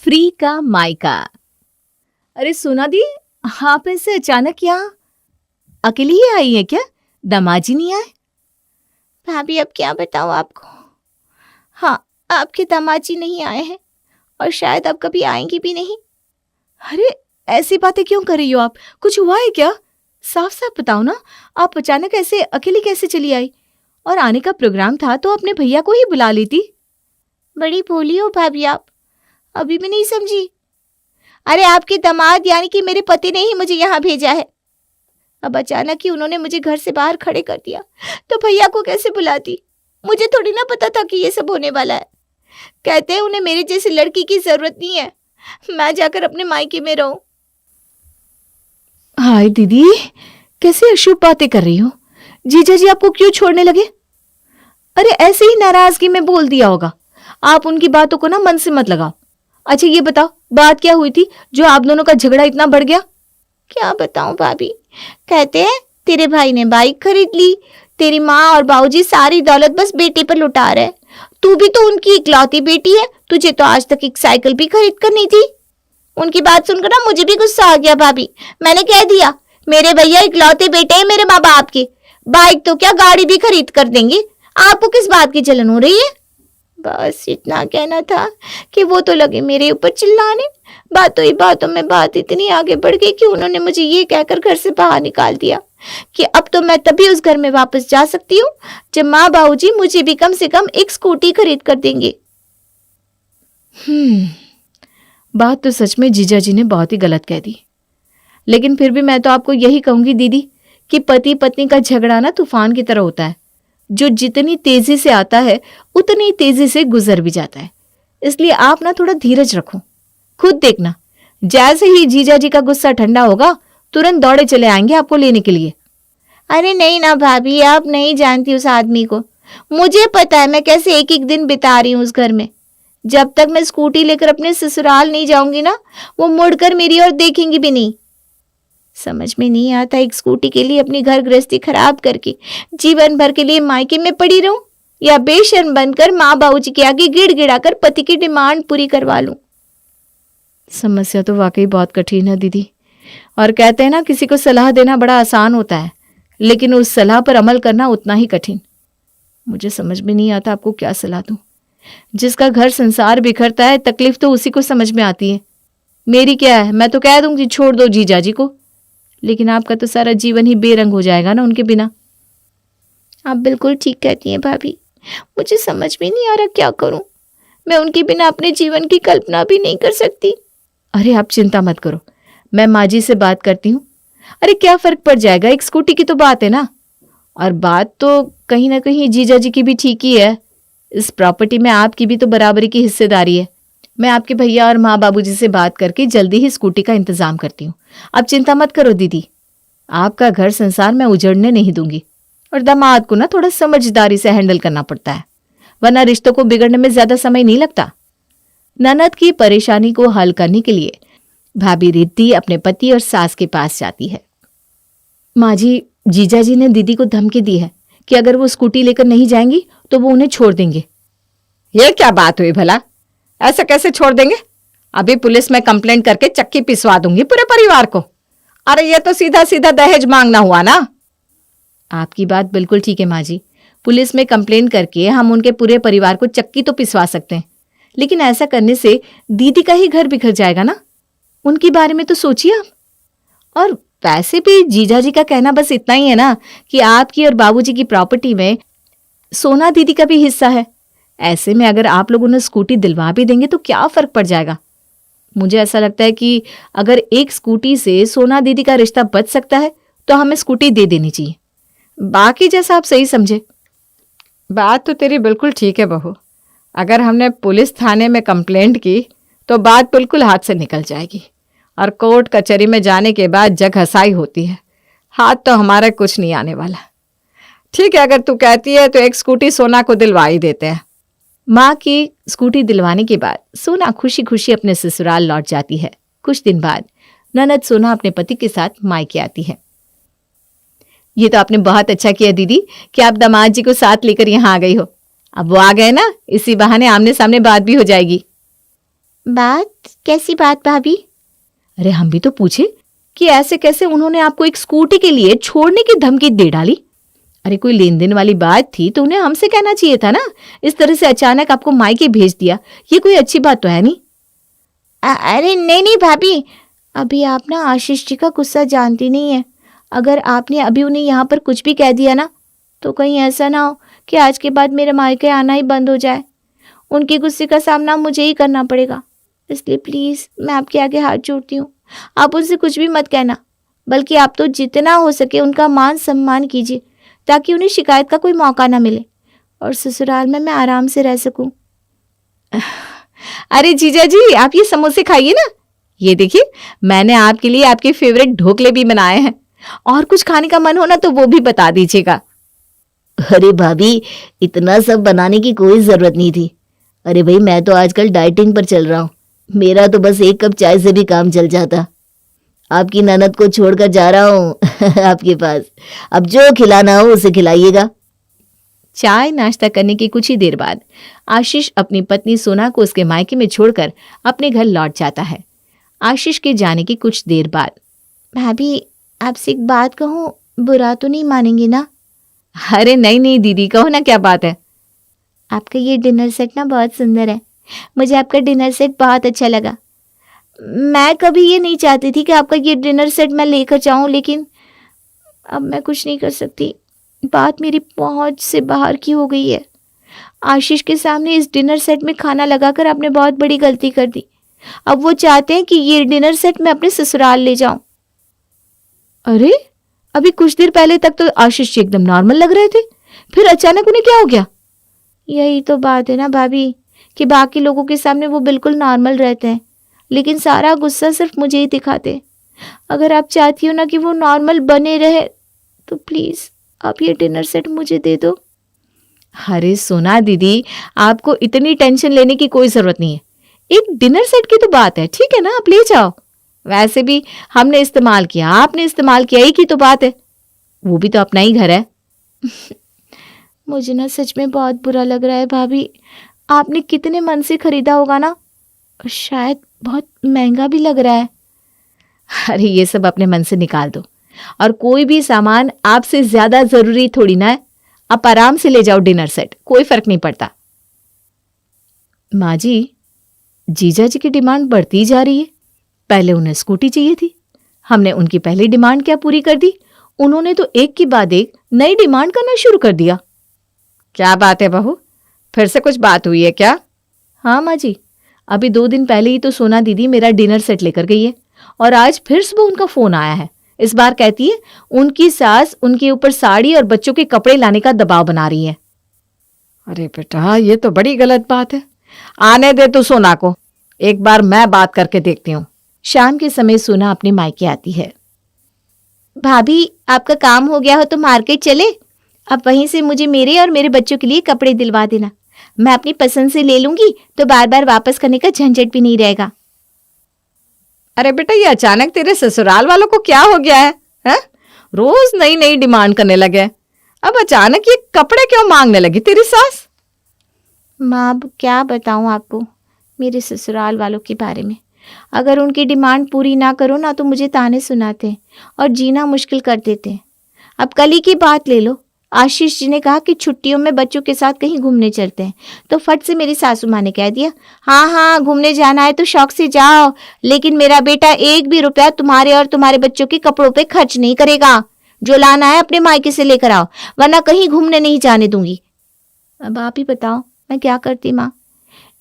Free का मायका। अरे सोना दी, आप ऐसे अचानक यहाँ अकेली ही आई है क्या? दामाजी नहीं आए? भाभी अब क्या बताऊँ आपको। हाँ, आपके दामाजी नहीं आए हैं और शायद अब कभी आएंगी भी नहीं। अरे ऐसी बातें क्यों कर रही हो आप? कुछ हुआ है क्या? साफ साफ बताओ ना, आप अचानक ऐसे अकेली कैसे चली आई? और आने का प्रोग्राम था तो अपने भैया को ही बुला लेती। बड़ी भोली हो भाभी आप, अभी भी नहीं समझी। अरे आपके दामाद यानी कि मेरे पति ने ही मुझे यहाँ भेजा है। अब अचानक ही उन्होंने मुझे घर से बाहर खड़े कर दिया तो भैया को कैसे बुलाती? मुझे थोड़ी ना पता था कि ये सब होने वाला है। कहते हैं उन्हें मेरे जैसी लड़की की जरूरत नहीं है, मैं जाकर अपने मायके में रहूं। हाय दीदी, कैसे अशुभ बातें कर रही हो? जीजा जी आपको क्यों छोड़ने लगे? अरे ऐसे ही नाराजगी में बोल दिया होगा। आप उनकी बातों को ना मन से मत लगाओ। अच्छा ये बताओ, बात क्या हुई थी जो आप दोनों का झगड़ा इतना बढ़ गया? क्या बताऊं भाभी, कहते हैं तेरे भाई ने बाइक खरीद ली, तेरी माँ और बाबूजी सारी दौलत बस बेटे पर लुटा रहे। तू भी तो उनकी इकलौती बेटी है, तुझे तो आज तक एक साइकिल भी खरीद कर नहीं थी। उनकी बात सुनकर ना मुझे भी गुस्सा आ गया भाभी। मैंने कह दिया मेरे भैया इकलौते बेटे हैं मेरे माँ बाप के, बाइक तो क्या गाड़ी भी खरीद कर देंगे, आपको किस बात की जलन हो रही है? बस इतना कहना था कि वो तो लगे मेरे ऊपर चिल्लाने। बातों ही बातों में बात इतनी आगे बढ़ गई कि उन्होंने मुझे ये कहकर घर से बाहर निकाल दिया कि अब तो मैं तभी उस घर में वापस जा सकती हूँ जब माँ बाबूजी मुझे भी कम से कम एक स्कूटी खरीद कर देंगे। बात तो सच में जीजा जी ने बहुत ही गलत कह दी, लेकिन फिर भी मैं तो आपको यही कहूंगी दीदी कि पति पत्नी का झगड़ा ना तूफान की तरह होता है, जो जितनी तेजी से आता है उतनी तेजी से गुजर भी जाता है। इसलिए आप ना थोड़ा धीरज रखो। खुद देखना, जैसे ही जीजा जी का गुस्सा ठंडा होगा तुरंत दौड़े चले आएंगे आपको लेने के लिए। अरे नहीं ना भाभी, आप नहीं जानती उस आदमी को। मुझे पता है मैं कैसे एक एक दिन बिता रही हूँ उस घर में। जब तक मैं स्कूटी लेकर अपने ससुराल नहीं जाऊंगी ना, वो मुड़कर मेरी ओर देखेंगी भी नहीं। समझ में नहीं आता एक स्कूटी के लिए अपनी घर गृहस्थी खराब करके जीवन भर के लिए मायके में पड़ी रहूं या बेशर्म बनकर माँ बाबूजी के आगे गिड़गिड़ा कर पति की डिमांड पूरी करवा लूं। समस्या तो वाकई बहुत कठिन है दीदी, और कहते हैं ना किसी को सलाह देना बड़ा आसान होता है, लेकिन उस सलाह पर अमल करना उतना ही कठिन। मुझे समझ में नहीं आता आपको क्या सलाह दूं। जिसका घर संसार बिखरता है तकलीफ तो उसी को समझ में आती है। मेरी क्या है, मैं तो कह दूंगी छोड़ दो जीजा जी को, लेकिन आपका तो सारा जीवन ही बेरंग हो जाएगा ना उनके बिना। आप बिल्कुल ठीक कहती हैं भाभी, मुझे समझ में नहीं आ रहा क्या करूं। मैं उनके बिना अपने जीवन की कल्पना भी नहीं कर सकती। अरे आप चिंता मत करो, मैं माँ जी से बात करती हूँ। अरे क्या फर्क पड़ जाएगा, एक स्कूटी की तो बात है ना। और बात तो कहीं ना कहीं जीजा जी की भी ठीक ही है। इस प्रॉपर्टी में आपकी भी तो बराबरी की हिस्सेदारी है। मैं आपके भैया और माँ बाबूजी से बात करके जल्दी ही स्कूटी का इंतजाम करती हूँ। आप चिंता मत करो दीदी, आपका घर संसार मैं उजड़ने नहीं दूंगी। और दामाद को ना थोड़ा समझदारी से हैंडल करना पड़ता है, वरना रिश्तों को बिगड़ने में ज्यादा समय नहीं लगता। ननद की परेशानी को हल करने के लिए भाभी रिद्धि अपने पति और सास के पास जाती है। माँ जी, जीजा जी ने दीदी को धमकी दी है कि अगर वो स्कूटी लेकर नहीं जाएंगी तो वो उन्हें छोड़ देंगे। ये क्या बात हुई भला? ऐसा कैसे छोड़ देंगे? अभी पुलिस में कंप्लेंट करके चक्की पिसवा दूंगी पूरे परिवार को। अरे ये तो सीधा सीधा दहेज मांगना हुआ ना। आपकी बात बिल्कुल ठीक है माँ जी, पुलिस में कंप्लेंट करके हम उनके पूरे परिवार को चक्की तो पिसवा सकते हैं, लेकिन ऐसा करने से दीदी का ही घर बिखर जाएगा ना। उनके बारे में तो सोचिए आप। और वैसे भी जीजा जी का कहना बस इतना ही है ना कि आपकी और बाबूजी की प्रॉपर्टी में सोना दीदी का भी हिस्सा है। ऐसे में अगर आप लोग उन्हें स्कूटी दिलवा भी देंगे तो क्या फर्क पड़ जाएगा। मुझे ऐसा लगता है कि अगर एक स्कूटी से सोना दीदी का रिश्ता बच सकता है तो हमें स्कूटी दे देनी चाहिए। बाकी जैसा आप सही समझे। बात तो तेरी बिल्कुल ठीक है बहू। अगर हमने पुलिस थाने में कंप्लेंट की तो बात बिल्कुल हाथ से निकल जाएगी, और कोर्ट कचहरी में जाने के बाद जग हसाई होती है। हाथ तो हमारा कुछ नहीं आने वाला। ठीक है, अगर तू कहती है तो एक स्कूटी सोना को दिलवा ही देते हैं। माँ की स्कूटी दिलवाने के बाद सोना खुशी खुशी अपने ससुराल लौट जाती है। कुछ दिन बाद ननद सोना अपने पति के साथ मायके आती है। ये तो आपने बहुत अच्छा किया दीदी कि आप दामाद जी को साथ लेकर यहाँ आ गई हो। अब वो आ गए ना, इसी बहाने आमने सामने बात भी हो जाएगी। बात? कैसी बात भाभी? अरे हम भी तो पूछे कि ऐसे कैसे उन्होंने आपको एक स्कूटी के लिए छोड़ने की धमकी दे डाली। अरे कोई लेन देन वाली बात थी तो उन्हें हमसे कहना चाहिए था ना। इस तरह से अचानक आपको मायके भेज दिया, ये कोई अच्छी बात तो है नहीं। अरे नहीं नहीं भाभी, अभी आप ना आशीष जी का गुस्सा जानती नहीं है। अगर आपने अभी उन्हें यहाँ पर कुछ भी कह दिया ना, तो कहीं ऐसा ना हो कि आज के बाद मेरे मायके आना ही बंद हो जाए। उनके गुस्से का सामना मुझे ही करना पड़ेगा। इसलिए प्लीज़ मैं आपके आगे हाथ जोड़ती हूँ, आप उनसे कुछ भी मत कहना, बल्कि आप तो जितना हो सके उनका मान सम्मान कीजिए, ताकि उन्हें शिकायत का कोई मौका ना मिले और ससुराल में मैं आराम से रह सकूं। अरे जीजा जी, आप ये समोसे खाइए ना। ये देखिए, मैंने आपके लिए आपके फेवरेट ढोकले भी बनाए हैं, और कुछ खाने का मन हो ना तो वो भी बता दीजिएगा। अरे भाभी, इतना सब बनाने की कोई जरूरत नहीं थी। अरे भाई, मैं तो आजकल डाइटिंग पर चल रहा हूँ, मेरा तो बस एक कप चाय से भी काम चल जाता। आपकी ननद को छोड़कर जा रहा हूँ आपके पास, अब जो खिलाना हो उसे खिलाइएगा। चाय नाश्ता करने की कुछ ही देर बाद आशीष अपनी पत्नी सोना को उसके मायके में छोड़कर अपने घर लौट जाता है। आशीष के जाने की कुछ देर बाद, भाभी आपसे एक बात कहूँ, बुरा तो नहीं मानेंगे ना? अरे नहीं नहीं दीदी, कहो ना, क्या बात है। आपका ये डिनर सेट ना बहुत सुंदर है, मुझे आपका डिनर सेट बहुत अच्छा लगा। मैं कभी ये नहीं चाहती थी कि आपका ये डिनर सेट मैं लेकर जाऊं, लेकिन अब मैं कुछ नहीं कर सकती। बात मेरी पहुंच से बाहर की हो गई है। आशीष के सामने इस डिनर सेट में खाना लगाकर आपने बहुत बड़ी गलती कर दी। अब वो चाहते हैं कि ये डिनर सेट मैं अपने ससुराल ले जाऊं। अरे अभी कुछ देर पहले तक तो आशीष जी एकदम नॉर्मल लग रहे थे, फिर अचानक उन्हें क्या हो गया? यही तो बात है ना भाभी, कि बाकी लोगों के सामने वो बिल्कुल नॉर्मल रहते हैं, लेकिन सारा गुस्सा सिर्फ मुझे ही दिखाते। अगर आप चाहती हो ना कि वो नॉर्मल बने रहे, तो प्लीज़ आप ये डिनर सेट मुझे दे दो। अरे सोना दीदी, आपको इतनी टेंशन लेने की कोई जरूरत नहीं है। एक डिनर सेट की तो बात है, ठीक है ना, आप ले जाओ। वैसे भी हमने इस्तेमाल किया, आपने इस्तेमाल किया ही की तो बात है, वो भी तो अपना ही घर है। मुझे ना सच में बहुत बुरा लग रहा है भाभी। आपने कितने मन से खरीदा होगा ना, और शायद बहुत महंगा भी लग रहा है। अरे ये सब अपने मन से निकाल दो, और कोई भी सामान आपसे ज्यादा जरूरी थोड़ी ना है। आप आराम से ले जाओ डिनर सेट, कोई फर्क नहीं पड़ता। माँ जी, जीजा जी की डिमांड बढ़ती जा रही है। पहले उन्हें स्कूटी चाहिए थी, हमने उनकी पहली डिमांड क्या पूरी कर दी, उन्होंने तो एक के बाद एक नई डिमांड करना शुरू कर दिया। क्या बात है बहू, फिर से कुछ बात हुई है क्या? हाँ माँ जी, अभी 2 दिन पहले ही तो सोना दीदी मेरा डिनर सेट लेकर गई है, और आज फिर सुबह उनका फोन आया है। इस बार कहती है उनकी सास उनके ऊपर साड़ी और बच्चों के कपड़े लाने का दबाव बना रही है। अरे बेटा, ये तो बड़ी गलत बात है। आने दे तू सोना को, एक बार मैं बात करके देखती हूँ। शाम के समय सोना अपने मायके आती है। भाभी आपका काम हो गया हो तो मार्केट चले, आप वहीं से मुझे मेरे और मेरे बच्चों के लिए कपड़े दिलवा देना। मैं अपनी पसंद से ले लूंगी, तो बार बार वापस करने का झंझट भी नहीं रहेगा। अरे बेटा, ये अचानक तेरे ससुराल वालों को क्या हो गया है, हैं? रोज नई नई डिमांड करने लगे, अब अचानक ये कपड़े क्यों मांगने लगी तेरी सास? माँ अब क्या बताऊँ आपको मेरे ससुराल वालों के बारे में। अगर उनकी डिमांड पूरी ना करो ना, तो मुझे ताने सुनाते हैं और जीना मुश्किल कर देते हैं। अब कल ही की बात ले लो, आशीष जी ने कहा कि छुट्टियों में बच्चों के साथ कहीं घूमने चलते हैं, तो फट से मेरी सासू माँ ने कह दिया, हाँ हाँ घूमने जाना है तो शौक से जाओ, लेकिन मेरा बेटा एक भी रुपया तुम्हारे और तुम्हारे बच्चों के कपड़ों पे खर्च नहीं करेगा। जो लाना है अपने मायके से लेकर आओ, वरना कहीं घूमने नहीं जाने दूंगी। अब आप ही बताओ मैं क्या करती माँ।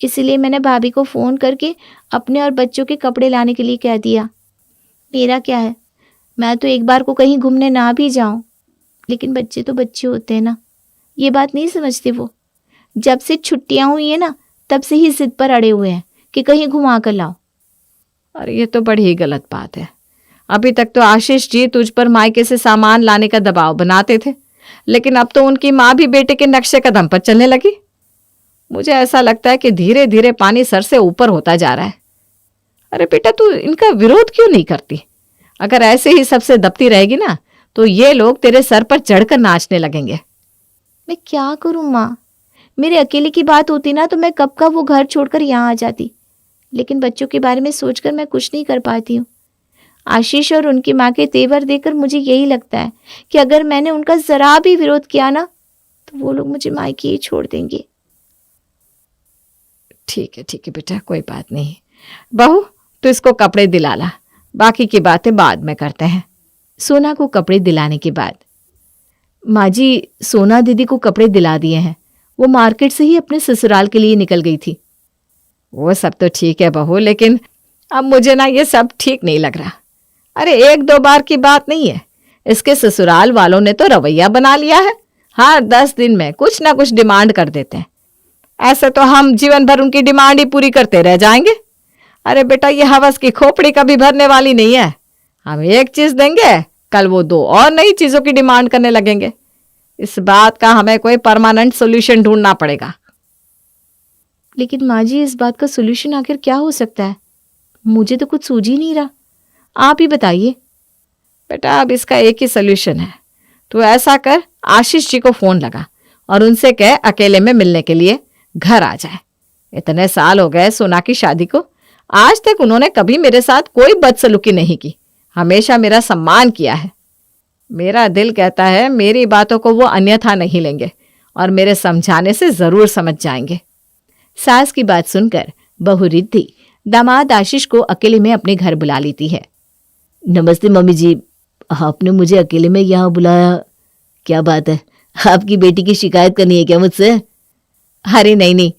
इसीलिए मैंने भाभी को फ़ोन करके अपने और बच्चों के कपड़े लाने के लिए कह दिया। मेरा क्या है, मैं तो एक बार को कहीं घूमने ना भी जाऊं, लेकिन बच्चे तो बच्चे होते हैं ना, ये बात नहीं समझते वो। जब से छुट्टियां हुई है ना, तब से ही जिद पर अड़े हुए हैं कि कहीं घुमा कर लाओ। अरे ये तो बड़ी ही गलत बात है। अभी तक तो आशीष जी तुझ पर मायके से सामान लाने का दबाव बनाते थे, लेकिन अब तो उनकी माँ भी बेटे के नक्शे कदम पर चलने लगी। मुझे ऐसा लगता है कि धीरे धीरे पानी सर से ऊपर होता जा रहा है। अरे बेटा, तू इनका विरोध क्यों नहीं करती? अगर ऐसे ही सबसे दबती रहेगी ना, तो ये लोग तेरे सर पर चढ़कर नाचने लगेंगे। मैं क्या करूं माँ, मेरे अकेले की बात होती ना तो मैं कब का वो घर छोड़कर यहाँ आ जाती, लेकिन बच्चों के बारे में सोचकर मैं कुछ नहीं कर पाती हूँ। आशीष और उनकी माँ के तेवर देखकर मुझे यही लगता है कि अगर मैंने उनका जरा भी विरोध किया ना तो वो लोग मुझे मायके ही छोड़ देंगे। ठीक है बेटा, कोई बात नहीं। बहू, तो इसको कपड़े दिला ला, बाकी की बातें बाद में करते हैं। सोना को कपड़े दिलाने के बाद माँ जी सोना दीदी को कपड़े दिला दिए हैं। वो मार्केट से ही अपने ससुराल के लिए निकल गई थी। वो सब तो ठीक है बहू, लेकिन अब मुझे ना ये सब ठीक नहीं लग रहा। अरे 1-2 बार की बात नहीं है, इसके ससुराल वालों ने तो रवैया बना लिया है। हर 10 दिन में कुछ ना कुछ डिमांड कर देते हैं। ऐसे तो हम जीवन भर उनकी डिमांड ही पूरी करते रह जाएंगे। अरे बेटा, ये हवस की खोपड़ी कभी भरने वाली नहीं है। हम एक चीज देंगे, कल वो 2 और नई चीजों की डिमांड करने लगेंगे। इस बात का हमें कोई परमानेंट सोल्यूशन ढूंढना पड़ेगा। लेकिन माँ जी इस बात का सोल्यूशन आखिर क्या हो सकता है? मुझे तो कुछ सूझ ही नहीं रहा, आप ही बताइए। बेटा, अब इसका एक ही सोल्यूशन है। तू ऐसा कर, आशीष जी को फोन लगा और उनसे कह अकेले में मिलने के लिए घर आ जाए। इतने साल हो गए सोना की शादी को, आज तक उन्होंने कभी मेरे साथ कोई बदसलूकी नहीं की, हमेशा मेरा सम्मान किया है। मेरा दिल कहता है मेरी बातों को वो अन्यथा नहीं लेंगे और मेरे समझाने से जरूर समझ जाएंगे। सास की बात सुनकर बहू रिद्धि दामाद आशीष को अकेले में अपने घर बुला लेती है। नमस्ते मम्मी जी, आपने मुझे अकेले में यहाँ बुलाया, क्या बात है? आपकी बेटी की शिकायत करनी है क्या मुझसे? अरे नहीं,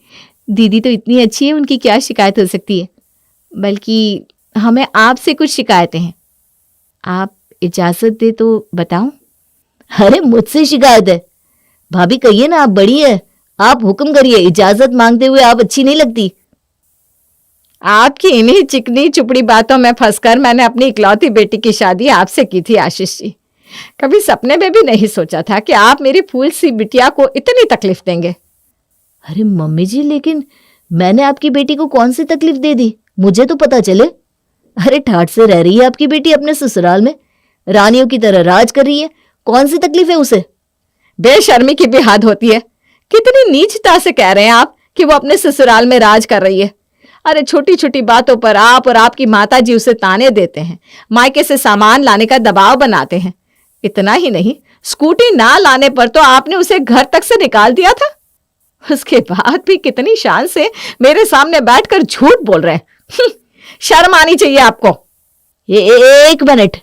दीदी तो इतनी अच्छी है, उनकी क्या शिकायत हो सकती है। बल्कि हमें आपसे कुछ शिकायतें हैं। आप इजाजत दे तो बताऊं? अरे मुझसे शिकायत है? भाभी कहिए ना, आप बड़ी है, आप हुक्म करिए। इजाजत मांगते हुए आप अच्छी नहीं लगती। आपकी इन्हीं चिकनी चुपड़ी बातों में फंसकर मैंने अपनी इकलौती बेटी की शादी आपसे की थी आशीष जी। कभी सपने में भी नहीं सोचा था कि आप मेरी फूल सी बिटिया को इतनी तकलीफ देंगे। अरे मम्मी जी, लेकिन मैंने आपकी बेटी को कौन सी तकलीफ दे दी, मुझे तो पता चले। अरे ठाठ से रह रही है आपकी बेटी अपने ससुराल में, रानियों की तरह राज कर रही है, कौन सी तकलीफ है उसे? बेशर्मी की भी हद होती है। कितनी नीचता से कह रहे हैं आप कि वो अपने ससुराल में राज कर रही है। अरे छोटी छोटी बातों पर आप और आपकी माता जी उसे ताने देते हैं, मायके से सामान लाने का दबाव बनाते हैं। इतना ही नहीं, स्कूटी ना लाने पर तो आपने उसे घर तक से निकाल दिया था। उसके बाद भी कितनी शान से मेरे सामने बैठकर झूठ बोल रहे हैं। शर्म आनी चाहिए आपको। एक मिनट,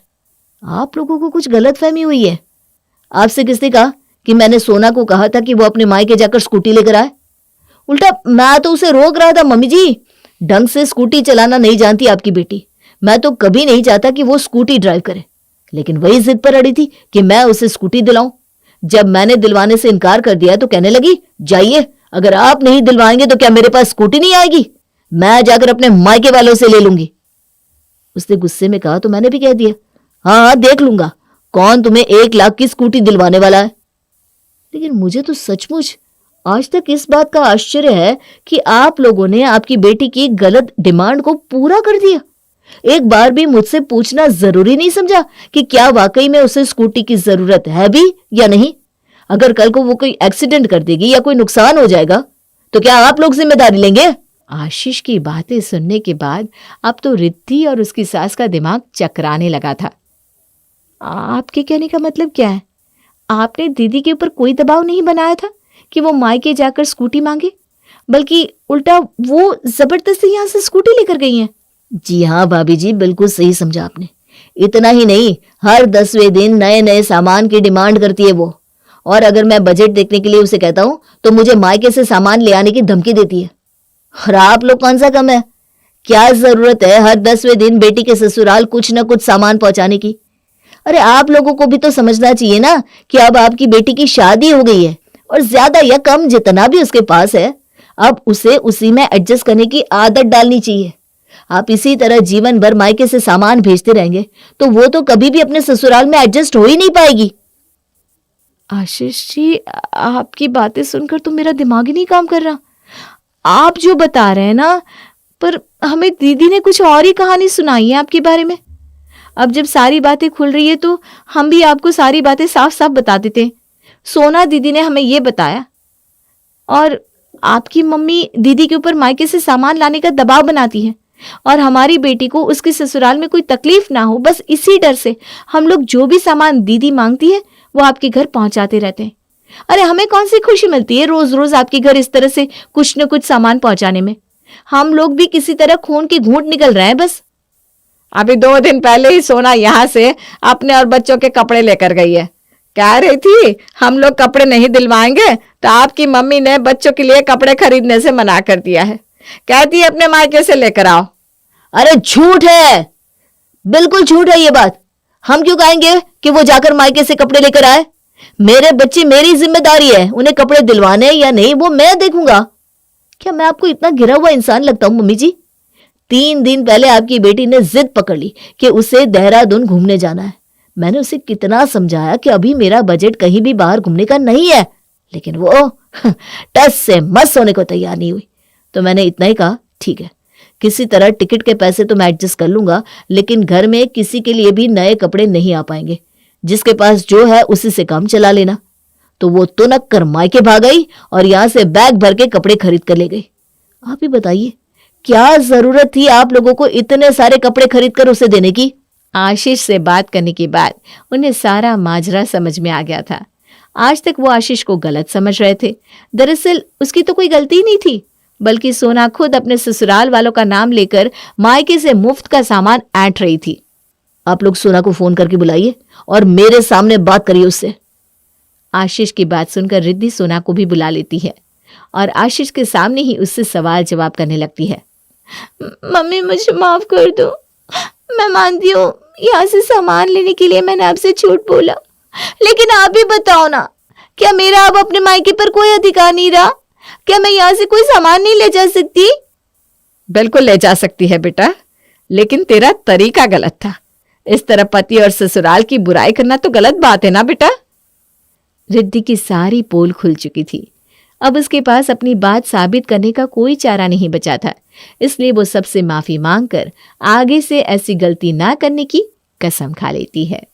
आप लोगों को कुछ गलतफहमी हुई है। आपसे किसने कहा कि मैंने सोना को कहा था कि वो अपने मायके जाकर स्कूटी लेकर आए? उल्टा मैं तो उसे रोक रहा था। मम्मी जी, ढंग से स्कूटी चलाना नहीं जानती आपकी बेटी। मैं तो कभी नहीं चाहता कि वो स्कूटी ड्राइव करे, लेकिन वही जिद पर अड़ी थी कि मैं उसे स्कूटी दिलाऊं। जब मैंने दिलवाने से इनकार कर दिया तो कहने लगी, जाइए, अगर आप नहीं दिलवाएंगे तो क्या मेरे पास स्कूटी नहीं आएगी? मैं जाकर अपने मायके वालों से ले लूंगी। उसने गुस्से में कहा तो मैंने भी कह दिया, हाँ देख लूंगा कौन तुम्हें 1 लाख की स्कूटी दिलवाने वाला है। लेकिन मुझे तो सचमुच आज तक इस बात का आश्चर्य है कि आप लोगों ने आपकी बेटी की गलत डिमांड को पूरा कर दिया। एक बार भी मुझसे पूछना जरूरी नहीं समझा कि क्या वाकई में उसे स्कूटी की जरूरत है भी या नहीं। अगर कल को वो कोई एक्सीडेंट कर देगी या कोई नुकसान हो जाएगा तो क्या आप लोग जिम्मेदारी लेंगे? आशीष की बातें सुनने के बाद अब तो रिद्धि और उसकी सास का दिमाग चकराने लगा था। आपके कहने का मतलब क्या है? आपने दीदी के ऊपर कोई दबाव नहीं बनाया था कि वो मायके जाकर स्कूटी मांगे, बल्कि उल्टा वो जबरदस्ती यहां से स्कूटी लेकर गई हैं। जी हाँ भाभी जी, बिल्कुल सही समझा आपने। इतना ही नहीं, हर 10वें दिन नए नए सामान की डिमांड करती है वो। और अगर मैं बजट देखने के लिए उसे कहता हूँ तो मुझे मायके से सामान ले आने की धमकी देती है। और आप लोग कौन सा कम है? क्या जरूरत है हर 10वें दिन बेटी के ससुराल कुछ न कुछ सामान पहुंचाने की? अरे आप लोगों को भी तो समझना चाहिए ना कि अब आपकी बेटी की शादी हो गई है और ज्यादा या कम जितना भी उसके पास है अब उसे उसी में एडजस्ट करने की आदत डालनी चाहिए। आप इसी तरह जीवन भर मायके से सामान भेजते रहेंगे तो वो तो कभी भी अपने ससुराल में एडजस्ट हो ही नहीं पाएगी। आशीष जी, आपकी बातें सुनकर तो मेरा दिमाग ही नहीं काम कर रहा। आप जो बता रहे हैं ना, पर हमें दीदी ने कुछ और ही कहानी सुनाई है आपके बारे में। अब जब सारी बातें खुल रही है तो हम भी आपको सारी बातें साफ साफ बता देते हैं। सोना दीदी ने हमें ये बताया और आपकी मम्मी दीदी के ऊपर मायके से सामान लाने का दबाव बनाती है और हमारी बेटी को उसके ससुराल में कोई तकलीफ ना हो, बस इसी डर से हम लोग जो भी सामान दीदी मांगती है वो आपके घर पहुंचाते रहते हैं। अरे हमें कौन सी खुशी मिलती है रोज रोज आपके घर इस तरह से कुछ न कुछ सामान पहुंचाने में। हम लोग भी किसी तरह खून की घूंट निकल रहे हैं बस। अभी 2 दिन पहले ही सोना यहाँ से अपने और बच्चों के कपड़े लेकर गई है। कह रही थी हम लोग कपड़े नहीं दिलवाएंगे तो आपकी मम्मी ने बच्चों के लिए कपड़े खरीदने से मना कर दिया है। कहती है अपने मायके से लेकर आओ। अरे झूठ है, बिल्कुल झूठ है ये बात। हम क्यों कहेंगे कि वो जाकर मायके से कपड़े लेकर आए? मेरे बच्चे मेरी जिम्मेदारी है, उन्हें कपड़े दिलवाने या नहीं वो मैं देखूंगा। क्या मैं आपको इतना गिरा हुआ इंसान लगता हूं मम्मी जी? 3 दिन पहले आपकी बेटी ने जिद पकड़ ली कि उसे देहरादून घूमने जाना है। मैंने उसे कितना समझाया कि अभी मेरा बजट कहीं भी बाहर घूमने का नहीं है, लेकिन वो टस से मस होने को तैयार नहीं हुई। तो मैंने इतना ही कहा, ठीक है किसी तरह टिकट के पैसे तो मैं एडजस्ट कर लूंगा, लेकिन घर में किसी के लिए भी नए कपड़े नहीं आ पाएंगे। जिसके पास जो है उसी से काम चला लेना। तो वो तुनक कर मायके भाग गई और यहां से बैग भर के कपड़े खरीद कर ले गई। आप ही बताइए क्या जरूरत थी आप लोगों को इतने सारे कपड़े खरीद कर उसे देने की? आशीष से बात करने के बाद उन्हें सारा माजरा समझ में आ गया था। आज तक वो आशीष को गलत समझ रहे थे। दरअसल उसकी तो कोई गलती नहीं थी, बल्कि सोना खुद अपने ससुराल वालों का नाम लेकर मायके से मुफ्त का सामान ऐंठ रही थी। आप लोग सोना को फोन करके बुलाइए और मेरे सामने बात करिए उससे। आशीष की बात सुनकर रिद्धि सोना को भी बुला लेती है और आशीष के सामने ही उससे सवाल जवाब करने लगती है। मम्मी मुझे माफ कर दो, मैं मानती हूँ यहाँ से सामान लेने के लिए मैंने आपसे झूठ बोला, लेकिन आप ही बताओ ना, क्या मेरा अब अपने मायके पर कोई अधिकार नहीं रहा? क्या मैं यहाँ से कोई सामान नहीं ले जा सकती? बिल्कुल ले जा सकती है बेटा, लेकिन तेरा तरीका गलत था। इस तरह पति और ससुराल की बुराई करना तो गलत बात है ना बेटा। रिद्धि की सारी पोल खुल चुकी थी। अब उसके पास अपनी बात साबित करने का कोई चारा नहीं बचा था, इसलिए वो सबसे माफी मांगकर आगे से ऐसी गलती ना करने की कसम खा लेती है।